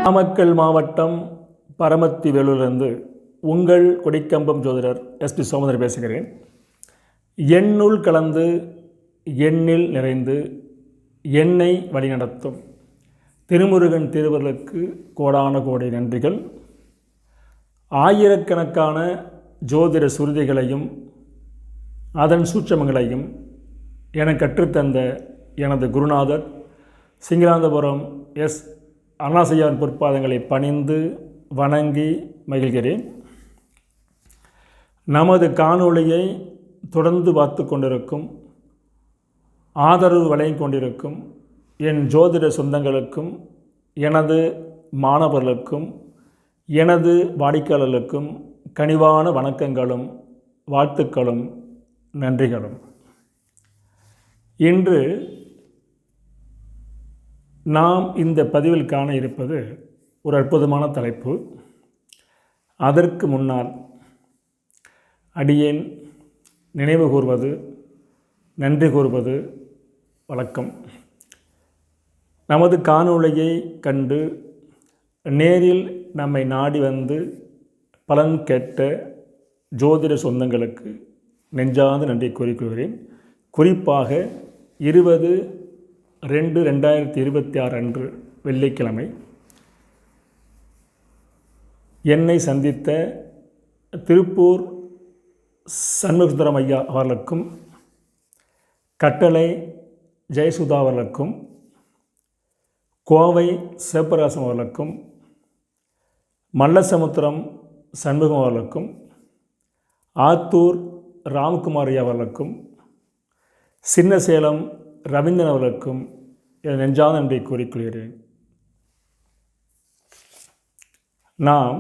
நாமக்கல் மாவட்டம் பரமத்தி வேலூரிலிருந்து உங்கள் கொடிக்கம்பம் ஜோதிடர் எஸ்பி சோமதர் பேசுகிறேன். எண்ணுள் கலந்து எண்ணில் நிறைந்து என்னை வழிநடத்தும் திருமுருகன் திருவர்களுக்கு கோடான கோடி நன்றிகள். ஆயிரக்கணக்கான ஜோதிட சுருதிகளையும் அதன் சூட்சமங்களையும் என கற்றுத்தந்த எனது குருநாதர் சிங்களாந்தபுரம் எஸ் அருணாசையாவின் பொற்பாதங்களை பணிந்து வணங்கி மகிழ்கிறேன். நமது காணொளியை தொடர்ந்து பார்த்து கொண்டிருக்கும், ஆதரவு வழங்கிக் கொண்டிருக்கும் என் ஜோதிட சொந்தங்களுக்கும், எனது மாணவர்களுக்கும், எனது வாடிக்கையாளர்களுக்கும் கனிவான வணக்கங்களும் வாழ்த்துக்களும் நன்றிகளும். இன்று நாம் இந்த பதிவில் காண இருப்பது ஒரு அற்புதமான தலைப்பு. அதற்கு முன்னால் அடியேன் நினைவு கூர்வது, நன்றி கூறுவது வழக்கம். நமது காணொளியை கண்டு நேரில் நம்மை நாடி வந்து பலன் கேட்ட ஜோதிட சொந்தங்களுக்கு நெஞ்சார்ந்த நன்றி கூறிக்கொள்கிறேன். குறிப்பாக 20/2/2026 அன்று வெள்ளிக்கிழமை என்னை சந்தித்த திருப்பூர் சண்முகசுந்தரம் ஐயா அவர்களுக்கும், கட்டளை ஜெயசுதா அவர்களுக்கும், கோவை சிவபிரகாசம் அவர்களுக்கும், மல்லசமுத்திரம் சண்முகம் அவர்களுக்கும், ஆத்தூர் ராம்குமார் ஐயா அவர்களுக்கும், சின்னசேலம் ரவீந்திரன் அவர்களுக்கும் என் நெஞ்சார்ந்த நன்றியை கூறிக்கொள்கிறேன். நாம்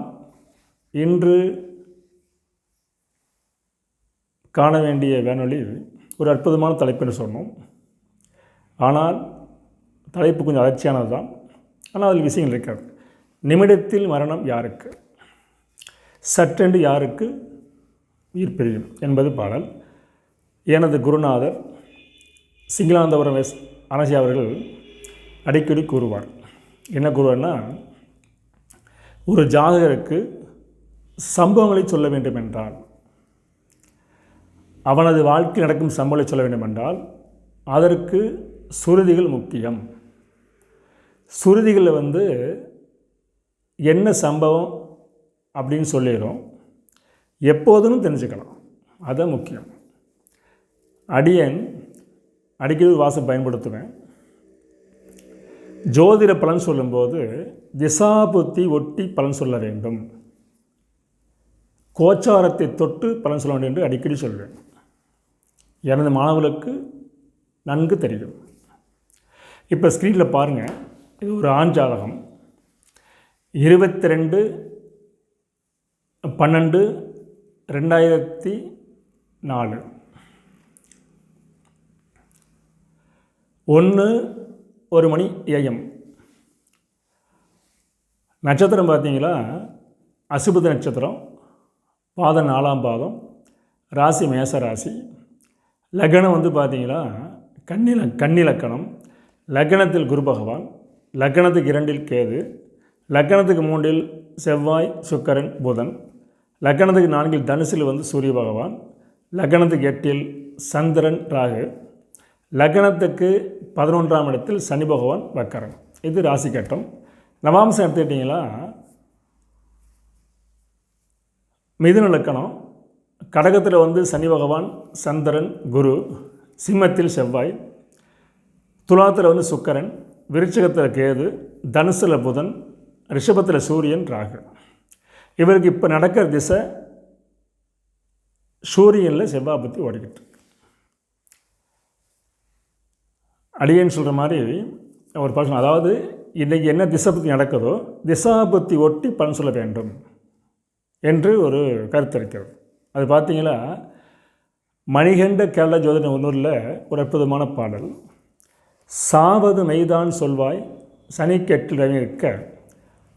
இன்று காண வேண்டிய வேணொலி ஒரு அற்புதமான தலைப்புன்னு சொன்னோம். ஆனால் தலைப்பு கொஞ்சம் அலட்சியானது தான். ஆனால் அதில் விஷயங்கள் இருக்காது. நிமிடத்தில் மரணம் யாருக்கு, சற்றென்று யாருக்கு உயிர் பிரியும் என்பது பாடல். எனது குருநாதர் சிங்களாந்தபுரம் எஸ் அருணாசையா அவர்கள் அடிக்கடி கூறுவார். என்ன கூறுவார்னா, ஒரு ஜாதகருக்கு சம்பவங்களை சொல்ல வேண்டும் என்றால், அவனது வாழ்க்கை நடக்கும் சம்பவங்களை சொல்ல வேண்டும் என்றால் அதற்கு சுருதிகள் முக்கியம். சுருதிகளில் என்ன சம்பவம் அப்படின்னு சொல்லிடும், எப்போதும் தெரிஞ்சுக்கலாம், அதுதான் முக்கியம். அடியேன் அடிக்கடி வாசம் பயன்படுத்துவேன். ஜோதிட பலன் சொல்லும்போது திசாபுத்தி ஒட்டி பலன் சொல்ல வேண்டும், கோச்சாரத்தை தொட்டு பலன் சொல்ல வேண்டும் என்று அடிக்கடி சொல்வேன். எனது மாணவர்களுக்கு நன்கு தெரியும். இப்போ ஸ்க்ரீனில் பாருங்கள், இது ஒரு ஆண் ஜாதகம். 22/12/2004 1 மணி AM. நட்சத்திரம் பார்த்தீங்களா, அசுபத நட்சத்திரம், பாதம் 4ஆம் பாதம், ராசி மேச ராசி. லக்னம் பார்த்தீங்களா கன்னி லக்கணம். லக்னத்தில் குரு பகவான், லக்னத்துக்கு 2இல் கேது, லக்னத்துக்கு 3இல் செவ்வாய் சுக்கிரன் புதன், லக்னத்துக்கு 4இல் தனுசில் சூரிய பகவான், லக்னத்துக்கு 8இல் சந்திரன் ராகு, லக்னத்துக்கு 11ஆம் இடத்தில் சனி பகவான் வக்கரன். இது ராசி கட்டம். நவாம்சம் எடுத்துக்கிட்டிங்களா, மிதுன லக்கணம். கடகத்தில் சனி பகவான், சந்திரன், குரு, சிம்மத்தில் செவ்வாய், துலாத்தில் சுக்கிரன், விருச்சிகத்தில் கேது, தனுசில் புதன், ரிஷபத்தில் சூரியன் ராகு. இவருக்கு இப்போ நடக்கிற திசை சூரியனில் செவ்வாய் பற்றி ஓடிக்கிட்டு. அடியேன்னு சொல்கிற மாதிரி ஒரு பர்சன், அதாவது இன்றைக்கி என்ன திசை பற்றி நடக்குதோ திசாபத்தி ஒட்டி பலன் சொல்ல வேண்டும் என்று ஒரு கருத்து இருக்கிறது. அது பார்த்தீங்களா, மணிகண்ட கேரள ஜோதிட ஒன்னூரில் ஒரு அற்புதமான பாடல். சாவது மெய்தான் சொல்வாய் சனிக்கெட்டில் ரவி இருக்க,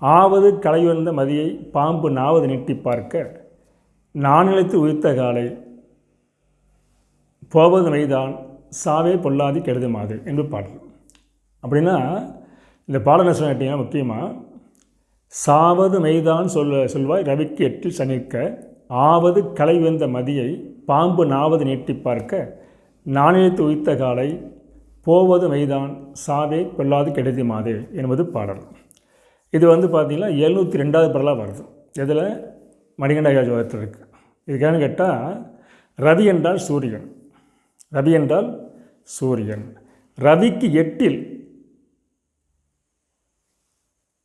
ஆவது களைவந்த மதியை பாம்பு நாவது நீட்டி பார்க்க, நான் நிலைத்து உயிர்த்த காலை போவது மெய்தான் சாவே பொல்லாதி கெடுதுமாது என்று பாடல். அப்படின்னா இந்த பாடல் என்ன சொன்ன கேட்டிங்கன்னா, முக்கியமாக சாவது மெய்தான் சொல்வாய் ரவிக்கு எட்டில் சனிக்க, ஆவது களை வெந்த மதியை பாம்பு நாவது நீட்டி பார்க்க, நாணயத்து உய்த்த காலை போவது மெய்தான் சாவே கொல்லாது கெடுதி மாதே என்பது பாடல். இது பார்த்திங்கன்னா 702வது பாடலாக வருது. இதில் மணிகண்ட ஜோதிடத்தில் இருக்குது. இதுக்கான கேட்டால் ரவி என்றால் சூரியன், ரவி என்றால் சூரியன், ரவிக்கு எட்டில்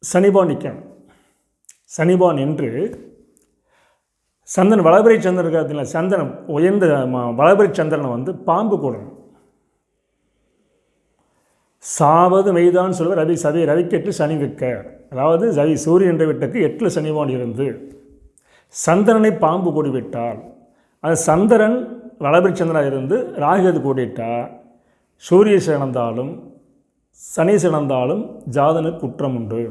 சனிபான் நிற்கணும். சனிபான் என்று சந்திரன் வளபிறை சந்திரன் இருக்கிறதுல சந்திரன் உயர்ந்த வளபிறை சந்திரனை பாம்பு கூடணும். சாவது மெய்தான் சொல்வார் ரவிக்கு எட்டு சனி நிற்க, அதாவது சூரியன் என்ற வீட்டுக்கு 8 சனிபான் இருந்து சந்திரனை பாம்பு கூடிவிட்டால், அது சந்திரன் வளபிறை சந்திரனாக இருந்து ராகுகேது கூடிவிட்டால் சூரிய சிறந்தாலும் சனி சிறந்தாலும் ஜாதனுக்கு குற்றம் உண்டு.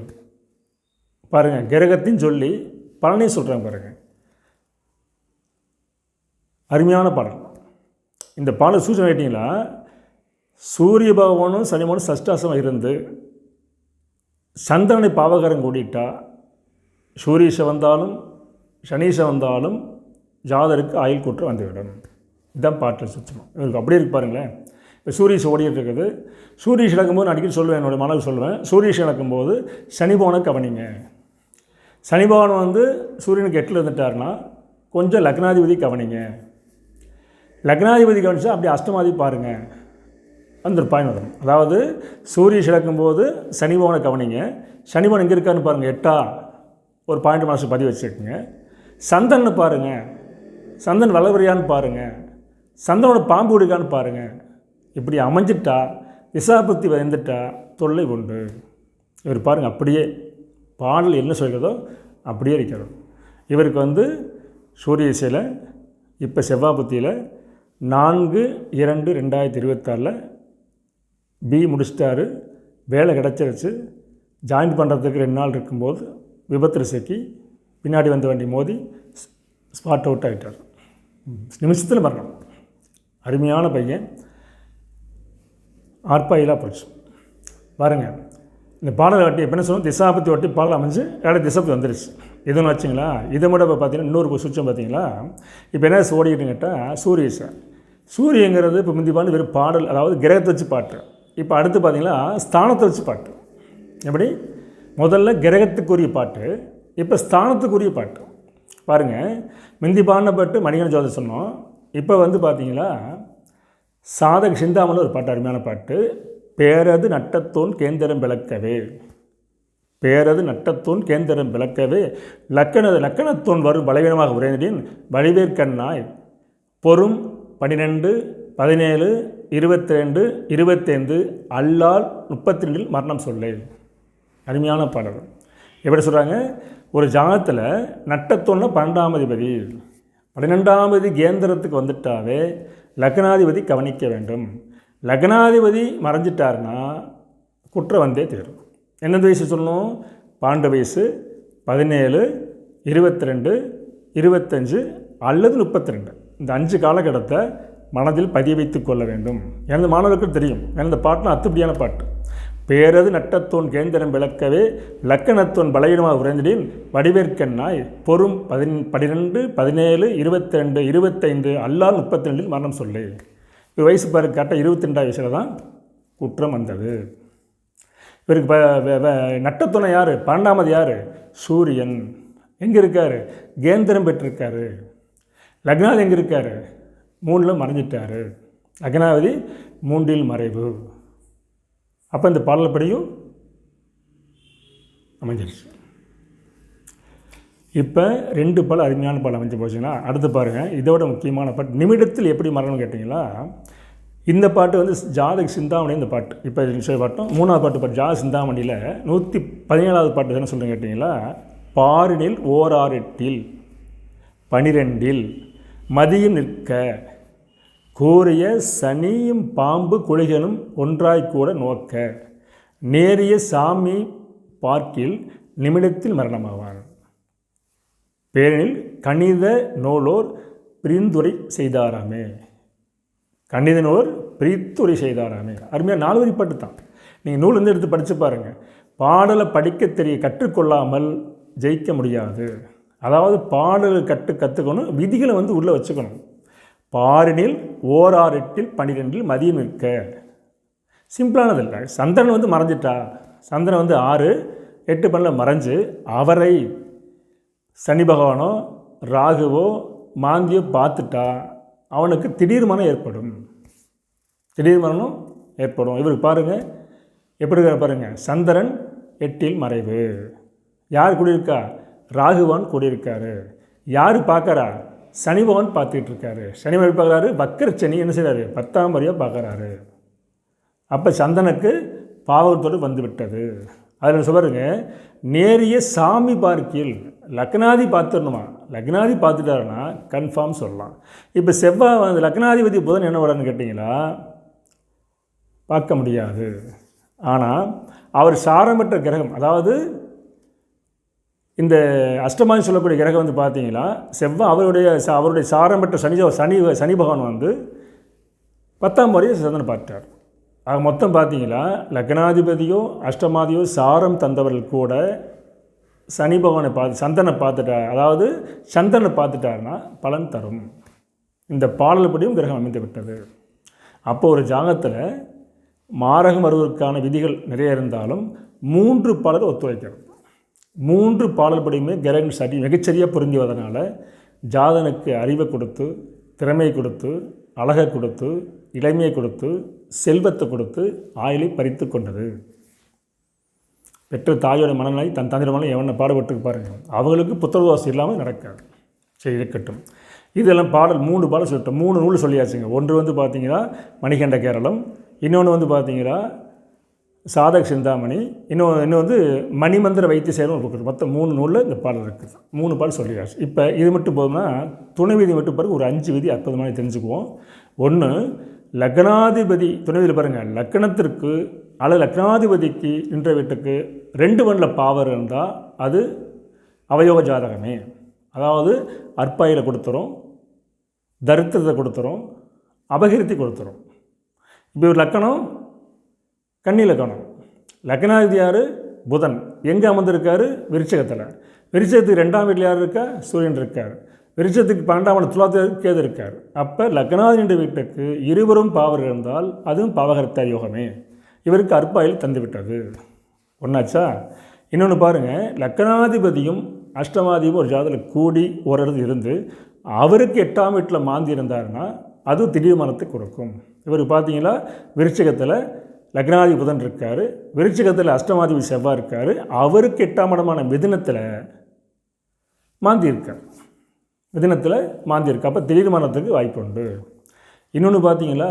பாருங்கள், கிரகத்தின் சொல்லி பலனை சொல்கிறேன் பாருங்கள். அருமையான பாடல். இந்த பாடல் சூச்சனை கேட்டிங்களா, சூரிய பகவானும் சனிமானும் சஷ்டாசமாக இருந்து சந்திரனை பாவகரம் கூடிட்டா சூரியச வந்தாலும் சனீச வந்தாலும் ஜாதருக்கு ஆயுள் குற்றம் வந்துவிடும். இதுதான் பாட்டில் சுத்தமாக இவருக்கு அப்படியே இருக்கு பாருங்களேன். இப்போ சூரியஸ் ஓடிட்டு இருக்குது. சூரியஸ் நடக்கும்போது நான் அடிக்கடி சொல்லுவேன், என்னுடைய மாணவர் சொல்லுவேன், சூரியஸ் நடக்கும்போது சனிபவனை கவனிங்க. சனிபவன் சூரியனுக்கு 8 இருந்துட்டார்னா கொஞ்சம் லக்னாதிபதி கவனிங்க. லக்னாதிபதி கவனிச்சா அப்படியே அஷ்டமாதி பாருங்கள், அந்த ஒரு பாயிண்ட் வரும். அதாவது சூரியஸ் நடக்கும்போது சனிபவனை கவனிங்க. சனிபவன் எங்கே இருக்காருன்னு பாருங்கள், 8 ஒரு பாயிண்ட் மனசு பதிவு வச்சுருக்குங்க. சந்திரன்னு பாருங்கள், சந்திரன் வளவரையான்னு பாருங்கள், சந்திரனோட பாம்பு விடுக்கான்னு பாருங்கள். இப்படி அமைஞ்சிட்டா திசாபுத்தி வந்துட்டா தொல்லை உண்டு. இவர் பாருங்கள், அப்படியே பாடல் என்ன சொல்கிறதோ அப்படியே இருக்கிறது. இவருக்கு சூரிய திசையில் இப்போ செவ்வாய் புத்தியில் 4/2/2026 பி முடிச்சிட்டாரு. வேலை கிடச்சிருச்சு. ஜாயின் பண்ணுறதுக்கு 2 நாள் இருக்கும்போது விபத்து சிக்கி பின்னாடி வந்த வண்டி மோதி ஸ்பாட் அவுட் ஆகிட்டார். நிமிஷத்தில் மரணம். அருமையான பையன், ஆர்ப்பாயிலாக போச்சு பாருங்கள். இந்த பாடலை வட்டி எப்போ என்ன சொல்லணும், திசாபத்தி வட்டி பாடல் அமைஞ்சு வேலை திசாபத்தி வந்துருச்சு. இதுன்னு வச்சிங்களா. இதை மட்டும் இப்போ பார்த்தீங்கன்னா இன்னொரு சுச்சம் பார்த்தீங்களா. இப்போ என்ன ஓடிக்கிட்டு கேட்டால் சூரியங்கிறது இப்போ முந்தி பாட்டு வெறும் பாடல், அதாவது கிரகத்தை வச்சு பாட்டு. இப்போ அடுத்து பார்த்தீங்கன்னா ஸ்தானத்தை வச்சு பாட்டு. எப்படி முதல்ல கிரகத்துக்குரிய பாட்டு, இப்போ ஸ்தானத்துக்குரிய பாட்டு. பாருங்கள், முந்தி பாடின பாட்டு மணிகண்ட ஜோதிடம் சொன்னோம். இப்போ பார்த்தீங்களா சாதக சிந்தாமணில் ஒரு பாட்டு, அருமையான பாட்டு. பேரது நட்டத்தோன் கேந்திரம் விளக்கவே, பேரது நட்டத்தோன் கேந்திரம் விளக்கவே, லக்கணத்தோன் வரும் பலவீனமாக உரையடின் வடிவேற்கண்ணாய் பொறும் 12, 17, 22, 25 அல்லால் 32 மரணம் சொல்லே. அருமையான பாடல். எப்படி சொல்கிறாங்க, ஒரு ஜாதகத்தில் நட்டத்தோன்னா 12ஆம் அதிபதி, 12ஆம் அதிபதி கேந்திரத்துக்கு வந்துட்டாவே லக்னாதிபதி கவனிக்க வேண்டும். லக்னாதிபதி மறைஞ்சிட்டார்னா குற்றம் வந்தே தீரும். எந்தெந்த வயசு சொல்லணும், 12 வயசு, 17, 22, 25 அல்லது 32. இந்த 5 காலகட்டத்தை மனதில் பதிய வைத்து கொள்ள வேண்டும். எனது மாணவர்களுக்கு தெரியும். எனது பாட்டுனா அத்துப்படியான பாட்டு. பேரது நட்டத்தோன் கேந்திரம் விளக்கவே லக்கணத்தோன் பலவீனமாக உறைந்திடின் வடிவேற்கண்ணாய் பொறும் 12, 17, 22, 25 அல்லால் 32 மரணம் சொல்லு. இவர் வயசு பாரு கரெக்டாக 22ஆம் வயசில் தான் குற்றம் வந்தது. இவருக்கு நட்டத்துணை யார், 12ஆவது யார், சூரியன். எங்கே இருக்கார், கேந்திரம் பெற்றிருக்காரு. லக்னாதி எங்கே இருக்கார், 3ல் மறைஞ்சிட்டார். லக்னாவதி 3ல் மறைவு. அப்போ இந்த பாடல்படியும் அமைஞ்சிருச்சு. இப்போ 2 பாடல் அருமையான பாடல் அமைஞ்சு போச்சுன்னா அடுத்து பாருங்கள், இதோட முக்கியமான பாட்டு நிமிடத்தில் எப்படி மரணம் கேட்டிங்களா. இந்த பாட்டு ஜாதக சிந்தாமணி. இந்த பாட்டு இப்போ பாட்டும் 3ஆவது பாட்டு ஜாதக சிந்தாமணியில் 117ஆவது பாட்டு என்ன சொல்கிறேன் கேட்டிங்களா. பாரினில் 1/8 12 மதியம் நிற்க கூறிய சனியும் பாம்பு குளிகளும் ஒன்றாய்க்கூட நோக்க நேரிய சாமி பார்க்கில் நிமிடத்தில் மரணமாவான். பேரினில் கணித நூலோர் பிரிந்துரை செய்தாராமே, கணித நூலோர் பிரித்துரை செய்தாராமே. அருமையாக 4 வரி பாட்டு தான். நீங்கள் நூல் எடுத்து படித்து பாருங்கள். பாடலை படிக்க தெரிய கற்றுக்கொள்ளாமல் ஜெயிக்க முடியாது. அதாவது பாடல் கற்றுக்கணும், விதிகளை வந்து உள்ளே வச்சுக்கணும். பாரினில் ஓராறு எட்டில் 12 மதியம் நிற்க. சிம்பிளானது இல்லை. சந்திரன் வந்து மறைஞ்சிட்டா, சந்திரன் வந்து 6 8 12 மறைஞ்சு அவரை சனி பகவானோ ராகுவோ மாந்தியோ பார்த்துட்டா அவனுக்கு திடீர் மரணம் ஏற்படும். திடீர் மரணம் ஏற்படும். இவருக்கு பாருங்கள் எப்படி பாருங்கள், சந்திரன் 8இல் மறைவு. யார் கூடியிருக்கா? ராகுவான் கூடியிருக்காரு. யார் பார்க்குறா? சனி பகவான் பார்த்துக்கிட்டு இருக்காரு. சனி பகவான் பார்க்குறாரு, வக்கர சனி என்ன செய்கிறாரு? 10ஆம் வரியாக பார்க்குறாரு. அப்போ சந்தனுக்கு பாவத்தோடு வந்து விட்டது. அதில் சொல்லுங்க, நேரிய சாமி பார்க்கில் லக்னாதி பார்த்துடணுமா? லக்னாதி பார்த்துட்டாருன்னா கன்ஃபார்ம் சொல்லலாம். இப்போ செவ்வாய் வந்து லக்னாதிபதி புதன் என்ன வரான்னு கேட்டிங்களா? பார்க்க முடியாது. ஆனால் அவர் சாரம் பெற்ற கிரகம், அதாவது இந்த அஷ்டமாதி சொல்லக்கூடிய கிரகம் வந்து பார்த்தீங்கன்னா செவ்வாய் அவருடைய சாரம் பெற்ற சனி பகவான் வந்து 10ஆம் வரையும் சந்திரனை பார்த்தார். ஆக மொத்தம் பார்த்தீங்கன்னா லக்னாதிபதியோ அஷ்டமாதியோ சாரம் தந்தவர்கள் கூட சனி பகவானை சந்திரனை பார்த்துட்டார், அதாவது சந்திரனை பார்த்துட்டாருன்னா பலன் தரும். இந்த பாடல்படியும் கிரகம் அமைந்து விட்டது. அப்போ ஒரு ஜாதகத்தில் மாரகம் வருவதற்கான விதிகள் நிறைய இருந்தாலும் 3 பாடல் ஒத்துழைக்கிறது. 3 பாடல்படியுமே கிரகம் சரி மிகச்சரியாக பொருந்தி வதனால ஜாதனுக்கு அறிவை கொடுத்து, திறமையை கொடுத்து, அழகை கொடுத்து, இளமையை கொடுத்து, செல்வத்தை கொடுத்து ஆயுளை பறித்து கொண்டது. பெற்ற தாயோட மனநிலை தன் தந்தையோட மனநிலை எவனை பாடுபட்டு பாருங்கள், அவங்களுக்கு புத்திரதோஷம் இல்லாமல் நடக்காது. சரி, இருக்கட்டும். இதெல்லாம் பாடல் 3 பாடல் சொல்லிட்டோம். 3 நூல் சொல்லியாச்சுங்க. ஒன்று வந்து பார்த்தீங்கன்னா மணிகண்ட கேரளம், இன்னொன்று வந்து பார்த்தீங்கன்னா சாதக சிந்தாமணி, இன்னும் வந்து மணிமந்திர வைத்தியசேரம் இருக்குது. மொத்தம் 3 நூலில் இந்த பாடல் இருக்குது. 3 பாடல் சொல்லியாச்சு. இப்போ இது மட்டும் போதும்னா துணை விதி மட்டும் பாருங்கள், ஒரு 5 விதி அற்புதமாக தெரிஞ்சுக்குவோம். ஒன்று, லக்னாதிபதி துணை விதியில் பாருங்கள், லக்னத்திற்கு அல்லது லக்னாதிபதிக்கு நின்ற வீட்டுக்கு 2 வண்டில் பாவர் இருந்தால் அது அவயோக ஜாதகமே. அதாவது அற்பாயில் கொடுத்துரும், தரித்திரத்தை கொடுத்துரும், அபகிருத்தி கொடுத்துரும். இப்போ ஒரு லக்கணம் கன்னி லக்கணம், லக்னாதிபதி யார்? புதன். எங்கே அமர்ந்திருக்காரு? விருச்சகத்தில். விருச்சகத்துக்கு 2ஆம் வீட்டில் யார் இருக்கா? சூரியன் இருக்கார். விருச்சத்துக்கு 12ஆம் வீடு துலாத்தில் கேது இருக்கார். அப்போ லக்னாதிபதி வீட்டுக்கு இருவரும் பாவர் இருந்தால் அதுவும் பாவகர்த்த யோகமே. இவருக்கு அற்பாயில் தந்துவிட்டது. ஒன்றாச்சா? இன்னொன்று பாருங்கள், லக்னாதிபதியும் அஷ்டமாதியும் ஒரு ஜாதகத்தில் கூடி ஒரு இடத்துல இருந்து அவருக்கு 8ஆம் வீட்டில் மாந்தி இருந்தாருன்னா அது திடீர் மரணத்தை கொடுக்கும். இவருக்கு பார்த்தீங்கன்னா விருச்சிகத்தில் லக்னாதிபதி புதன் இருக்கார், விருச்சிகத்தில் அஷ்டமாதிபதி செவ்வாய் இருக்கார், அவருக்கு 8ஆம் இடமான மிதுனத்தில் மாந்தி இருக்கார். மிதுனத்தில் மாந்தி இருக்கு. அப்போ திடீர் மரணத்துக்கு வாய்ப்பு உண்டு. இன்னொன்று பார்த்தீங்கன்னா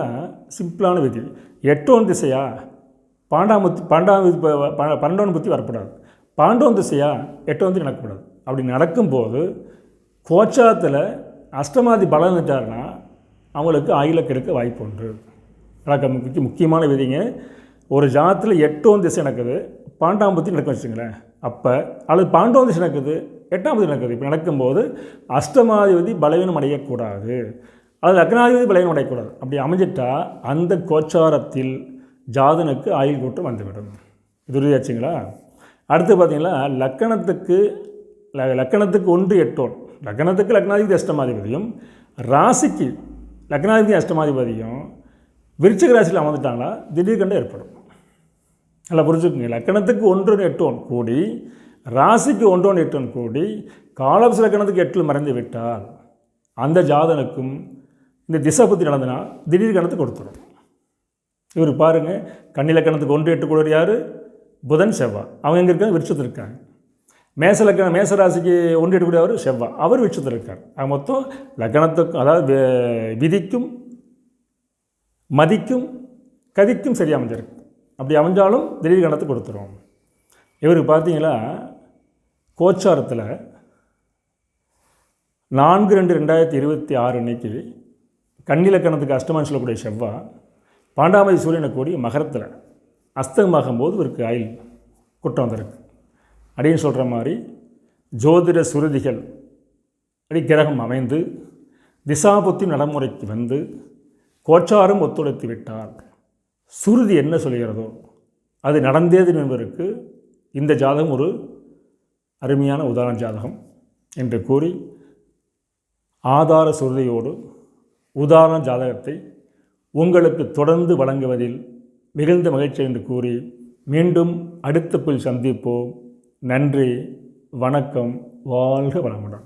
சிம்பிளான விதி, 8ஆம் திசையா 12ஆம் புத்தி வரக்கூடாது, 12ஆம் திசையா 8ஆம் திசை நடக்கக்கூடாது. அப்படி நடக்கும்போது கோச்சாரத்தில் அஷ்டமாதி பலம் இருந்துட்டாருன்னா அவங்களுக்கு ஆயுள கெடுக்க வாய்ப்பு உண்டு. முக்கியமான விதிங்க. ஒரு ஜாதத்தில் 8ஆம் திசை நடக்குது, 12ஆம் புத்தி நடக்க வச்சுங்களேன். அப்போ அல்லது 12ஆம் திசை நடக்குது, 8ஆம் புத்தி நடக்குது. இப்போ நடக்கும்போது அஷ்டமாதிபதி பலவீனம் அடையக்கூடாது, அது லக்னாதிபதி பலவீனம் அடையக்கூடாது. அப்படி அமைஞ்சிட்டால் அந்த கோச்சாரத்தில் ஜாதனுக்கு ஆயுள் கூட்டம் வந்துவிடும். இது உறுதியாச்சுங்களா? அடுத்து பார்த்தீங்கன்னா லக்கணத்துக்கு 1 8 லக்கணத்துக்கு லக்னாதிபதி அஷ்டமாதிபதியும் ராசிக்கு லக்னாதிபதி அஷ்டமாதிபதியும் விருச்சிக ராசியில் அமர்ந்துட்டாங்களா திடீர் கண்டு ஏற்படும். நல்லா புரிஞ்சுக்குங்க. லக்கணத்துக்கு 1 8 கூடி ராசிக்கு 1 8 கூடி காலபுஷ லக்கணத்துக்கு 8 மறைந்து விட்டால் அந்த ஜாதனுக்கும் இந்த திசை புத்தி நடந்தனா திடீர் கணத்து கொடுத்துரும். இவர் பாருங்கள், கன்னி லக்கணத்துக்கு 1 8 கூட யார்? புதன் செவ்வாய். அவங்க எங்கே இருக்காங்க? விருட்சத்தில் இருக்காங்க. மேச ராசிக்கு 1 8 கூட அவர் செவ்வாய், அவர் விருட்சத்தில் இருக்கார். அது மொத்தம் லக்கணத்துக்கும் அதாவது விதிக்கும் மதிக்கும் கதிக்கும் சரி அமைஞ்சிருக்கு. அப்படி அமைஞ்சாலும் திடீர் கணத்தை கொடுத்துரும். இவருக்கு பார்த்தீங்களா கோச்சாரத்தில் 4/2/2026 அன்னைக்கு கன்னி லக்கணத்துக்கு அஷ்டமான்னு சொல்லக்கூடிய செவ்வாய் 12ஆம் சூரியனை கூடி மகரத்தில் அஸ்தமாகும்போது இவருக்கு ஆயுள் குற்றம் வந்திருக்கு. அப்படின்னு சொல்கிற மாதிரி ஜோதிட சுருதிகள் அப்படி கிரகம் அமைந்து திசாபுத்தி நடைமுறைக்கு வந்து கோச்சாரம் ஒத்துழைத்து விட்டால் சுருதி என்ன சொல்கிறதோ அது நடந்தேது என்பதற்கு இந்த ஜாதகம் ஒரு அருமையான உதாரண ஜாதகம் என்று கூறி ஆதார சுருதியோடு உதாரண ஜாதகத்தை உங்களுக்கு தொடர்ந்து வழங்குவதில் மிகுந்த மகிழ்ச்சி என்று கூறி மீண்டும் அடுத்த சந்திப்போம். நன்றி, வணக்கம், வாழ்க வளமுடன்.